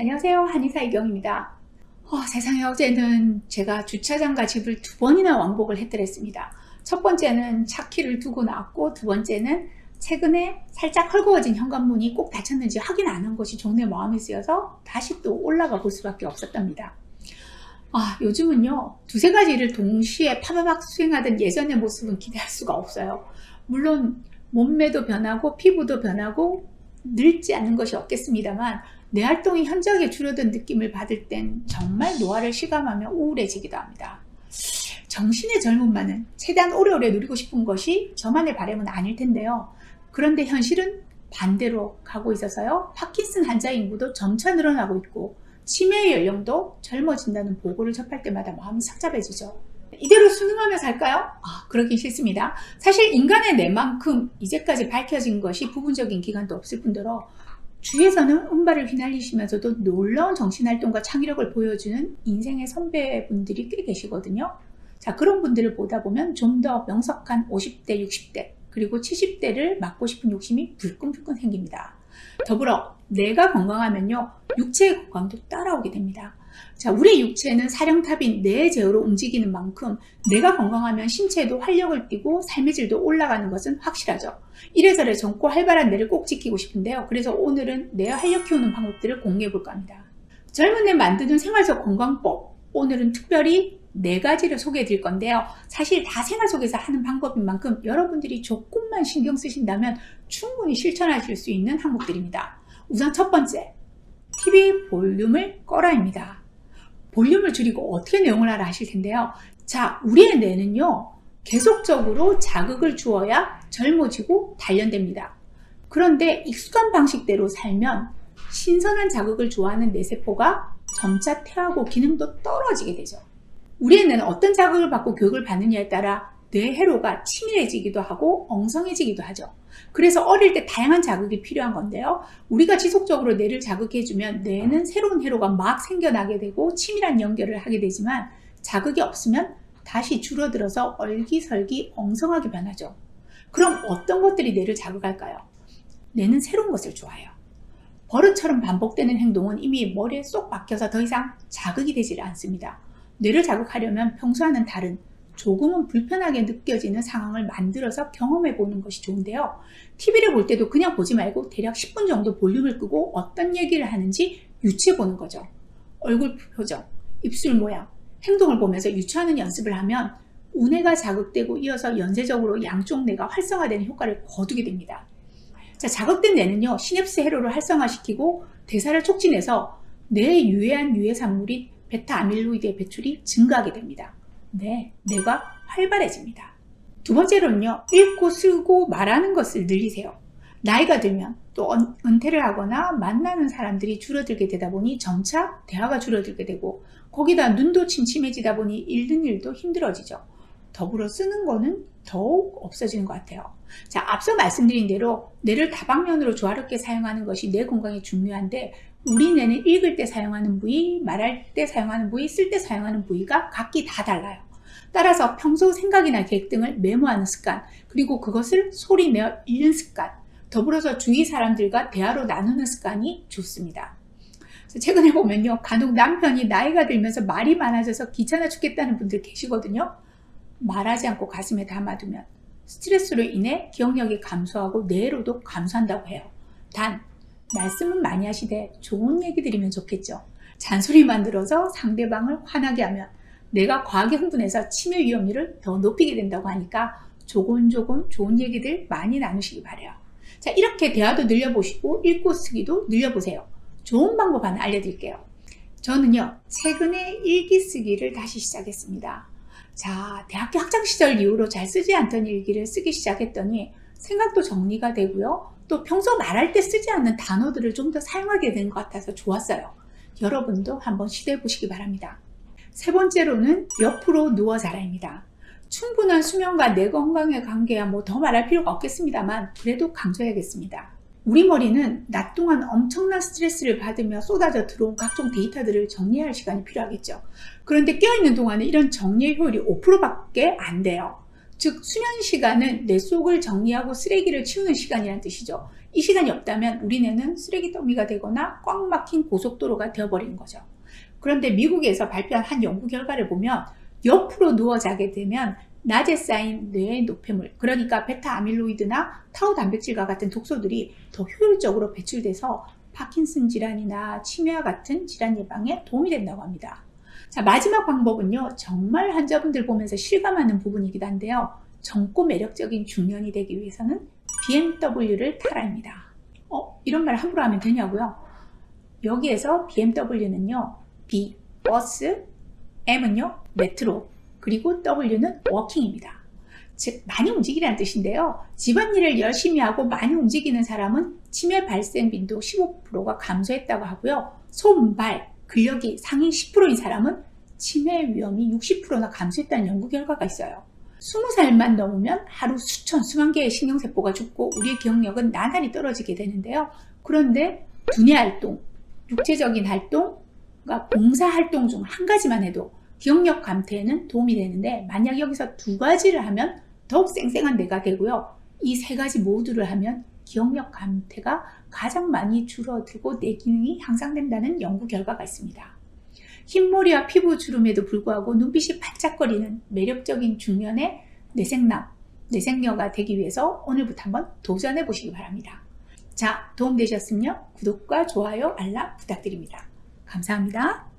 안녕하세요. 한의사 이경입니다. 세상에 어제는 제가 주차장과 집을 2번이나 왕복을 했더랬습니다. 첫 번째는 차 키를 두고 나왔고, 두 번째는 최근에 살짝 헐거워진 현관문이 꼭 닫혔는지 확인 안 한 것이 종래 마음이 쓰여서 다시 또 올라가 볼 수밖에 없었답니다. 요즘은요, 두세 가지 일을 동시에 파바박 수행하던 예전의 모습은 기대할 수가 없어요. 물론 몸매도 변하고 피부도 변하고 늙지 않는 것이 없겠습니다만, 내 활동이 현저하게 줄어든 느낌을 받을 땐 정말 노화를 실감하며 우울해지기도 합니다. 정신의 젊음만은 최대한 오래오래 누리고 싶은 것이 저만의 바람은 아닐 텐데요. 그런데 현실은 반대로 가고 있어서요. 파킨슨 환자 인구도 점차 늘어나고 있고 치매 연령도 젊어진다는 보고를 접할 때마다 마음이 착잡해지죠. 이대로 순응하며 살까요? 그러긴 싫습니다. 사실 인간의 뇌만큼 이제까지 밝혀진 것이 부분적인 기간도 없을 뿐더러 주위에서는 운발을 휘날리시면서도 놀라운 정신활동과 창의력을 보여주는 인생의 선배분들이 꽤 계시거든요. 자, 그런 분들을 보다 보면 좀 더 명석한 50대, 60대, 그리고 70대를 맡고 싶은 욕심이 불끈불끈 생깁니다. 더불어 뇌가 건강하면요, 육체의 건강도 따라오게 됩니다. 자, 우리의 육체는 사령탑인 뇌의 제어로 움직이는 만큼 뇌가 건강하면 신체에도 활력을 띠고 삶의 질도 올라가는 것은 확실하죠. 이래저래 젊고 활발한 뇌를 꼭 지키고 싶은데요. 그래서 오늘은 뇌 활력 키우는 방법들을 공유해 볼까 합니다. 젊은 뇌 만드는 생활 속 건강법, 오늘은 특별히 4가지를 소개해 드릴 건데요. 사실 다 생활 속에서 하는 방법인 만큼 여러분들이 조금만 신경 쓰신다면 충분히 실천하실 수 있는 항목들입니다. 우선 첫 번째, TV 볼륨을 꺼라입니다. 볼륨을 줄이고 어떻게 내용을 알아 하실 텐데요. 자, 우리의 뇌는요, 계속적으로 자극을 주어야 젊어지고 단련됩니다. 그런데 익숙한 방식대로 살면 신선한 자극을 좋아하는 뇌세포가 점차 퇴화하고 기능도 떨어지게 되죠. 우리의 뇌는 어떤 자극을 받고 교육을 받느냐에 따라 뇌 회로가 치밀해지기도 하고 엉성해지기도 하죠. 그래서 어릴 때 다양한 자극이 필요한 건데요. 우리가 지속적으로 뇌를 자극해주면 뇌는 새로운 회로가 막 생겨나게 되고 치밀한 연결을 하게 되지만, 자극이 없으면 다시 줄어들어서 얼기설기 엉성하게 변하죠. 그럼 어떤 것들이 뇌를 자극할까요? 뇌는 새로운 것을 좋아해요. 버릇처럼 반복되는 행동은 이미 머리에 쏙 박혀서 더 이상 자극이 되지 않습니다. 뇌를 자극하려면 평소와는 다른, 조금은 불편하게 느껴지는 상황을 만들어서 경험해 보는 것이 좋은데요. TV를 볼 때도 그냥 보지 말고 대략 10분 정도 볼륨을 끄고 어떤 얘기를 하는지 유추해 보는 거죠. 얼굴 표정, 입술 모양, 행동을 보면서 유추하는 연습을 하면 우뇌가 자극되고 이어서 연쇄적으로 양쪽 뇌가 활성화되는 효과를 거두게 됩니다. 자, 자극된 뇌는요, 시냅스 회로를 활성화시키고 대사를 촉진해서 뇌에 유해한 유해산물인 베타 아밀로이드의 배출이 증가하게 됩니다. 뇌가 활발해집니다. 두 번째로는요, 읽고 쓰고 말하는 것을 늘리세요. 나이가 들면 또 은퇴를 하거나 만나는 사람들이 줄어들게 되다 보니 점차 대화가 줄어들게 되고, 거기다 눈도 침침해지다 보니 읽는 일도 힘들어지죠. 더불어 쓰는 거는 더욱 없어지는 것 같아요. 자, 앞서 말씀드린 대로 뇌를 다방면으로 조화롭게 사용하는 것이 뇌 건강에 중요한데, 우리 뇌는 읽을 때 사용하는 부위, 말할 때 사용하는 부위, 쓸 때 사용하는 부위가 각기 다 달라요. 따라서 평소 생각이나 계획 등을 메모하는 습관, 그리고 그것을 소리내어 읽는 습관, 더불어서 주위 사람들과 대화로 나누는 습관이 좋습니다. 최근에 보면요, 간혹 남편이 나이가 들면서 말이 많아져서 귀찮아 죽겠다는 분들 계시거든요. 말하지 않고 가슴에 담아두면 스트레스로 인해 기억력이 감소하고 뇌로도 감소한다고 해요. 단, 말씀은 많이 하시되 좋은 얘기 드리면 좋겠죠. 잔소리만 들어서 상대방을 화나게 하면 내가 과하게 흥분해서 치매 위험률을 더 높이게 된다고 하니까 조곤조곤 좋은 얘기들 많이 나누시기 바라요. 자, 이렇게 대화도 늘려보시고 읽고 쓰기도 늘려보세요. 좋은 방법 하나 알려드릴게요. 저는요, 최근에 일기 쓰기를 다시 시작했습니다. 자, 대학교 학창시절 이후로 잘 쓰지 않던 일기를 쓰기 시작했더니 생각도 정리가 되고요. 또 평소 말할 때 쓰지 않는 단어들을 좀 더 사용하게 된 것 같아서 좋았어요. 여러분도 한번 시도해 보시기 바랍니다. 세 번째로는 옆으로 누워 자라입니다. 충분한 수면과 뇌 건강에 관계야 더 말할 필요가 없겠습니다만, 그래도 강조해야겠습니다. 우리 머리는 낮 동안 엄청난 스트레스를 받으며 쏟아져 들어온 각종 데이터들을 정리할 시간이 필요하겠죠. 그런데 깨어있는 동안에 이런 정리의 효율이 5%밖에 안 돼요. 즉 수면 시간은 뇌 속을 정리하고 쓰레기를 치우는 시간이란 뜻이죠. 이 시간이 없다면 우리 뇌는 쓰레기 더미가 되거나 꽉 막힌 고속도로가 되어버리는 거죠. 그런데 미국에서 발표한 한 연구 결과를 보면 옆으로 누워 자게 되면 낮에 쌓인 뇌의 노폐물, 그러니까 베타 아밀로이드나 타우 단백질과 같은 독소들이 더 효율적으로 배출돼서 파킨슨 질환이나 치매와 같은 질환 예방에 도움이 된다고 합니다. 자, 마지막 방법은요, 정말 환자분들 보면서 실감하는 부분이기도 한데요. 젊고 매력적인 중년이 되기 위해서는 BMW를 타라입니다. 이런 말 함부로 하면 되냐고요? 여기에서 BMW는요, B, 버스, M은요, 메트로, 그리고 W는 워킹입니다. 즉, 많이 움직이라는 뜻인데요. 집안일을 열심히 하고 많이 움직이는 사람은 치매 발생 빈도 15%가 감소했다고 하고요. 손, 발, 근력이 상위 10%인 사람은 치매 위험이 60%나 감소했다는 연구 결과가 있어요. 20살만 넘으면 하루 수천, 수만 개의 신경세포가 죽고 우리의 기억력은 나날이 떨어지게 되는데요. 그런데 두뇌 활동, 육체적인 활동, 봉사활동 중 한 가지만 해도 기억력 감퇴에는 도움이 되는데 만약 여기서 두 가지를 하면 더욱 쌩쌩한 뇌가 되고요. 이 세 가지 모두를 하면 기억력 감퇴가 가장 많이 줄어들고 뇌 기능이 향상된다는 연구 결과가 있습니다. 흰머리와 피부 주름에도 불구하고 눈빛이 반짝거리는 매력적인 중년의 뇌생남, 뇌생녀가 되기 위해서 오늘부터 한번 도전해 보시기 바랍니다. 자, 도움되셨으면 구독과 좋아요, 알람 부탁드립니다. 감사합니다.